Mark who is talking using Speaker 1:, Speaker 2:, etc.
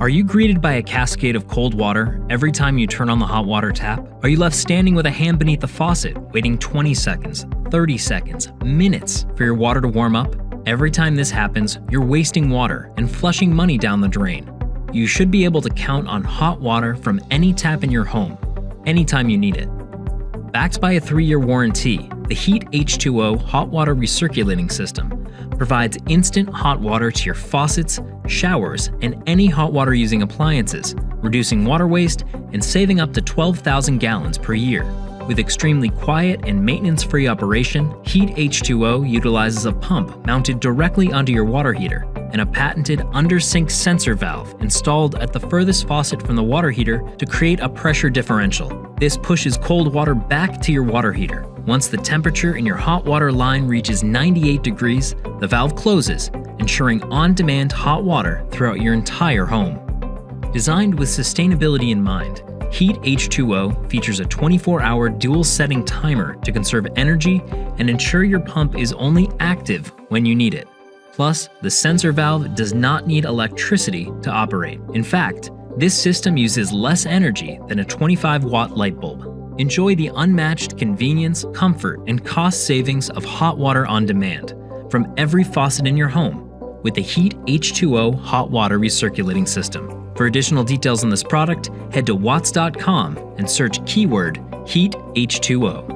Speaker 1: Are you greeted by a cascade of cold water every time you turn on the hot water tap? Are you left standing with a hand beneath the faucet, waiting 20 seconds, 30 seconds, minutes for your water to warm up? Every time this happens, you're wasting water and flushing money down the drain. You should be able to count on hot water from any tap in your home, anytime you need it. Backed by a 3-year warranty, the Heat H2O hot water recirculating system provides instant hot water to your faucets, showers, and any hot water using appliances, reducing water waste and saving up to 12,000 gallons per year. With extremely quiet and maintenance-free operation, Heat H2O utilizes a pump mounted directly onto your water heater and a patented under-sink sensor valve installed at the furthest faucet from the water heater to create a pressure differential. This pushes cold water back to your water heater. Once the temperature in your hot water line reaches 98 degrees, the valve closes, ensuring on-demand hot water throughout your entire home. Designed with sustainability in mind, Heat H2O features a 24-hour dual-setting timer to conserve energy and ensure your pump is only active when you need it. Plus, the sensor valve does not need electricity to operate. In fact, this system uses less energy than a 25-watt light bulb. Enjoy the unmatched convenience, comfort, and cost savings of hot water on demand from every faucet in your home with the Heat H2O hot water recirculating system. For additional details on this product, head to watts.com and search keyword Heat H2O.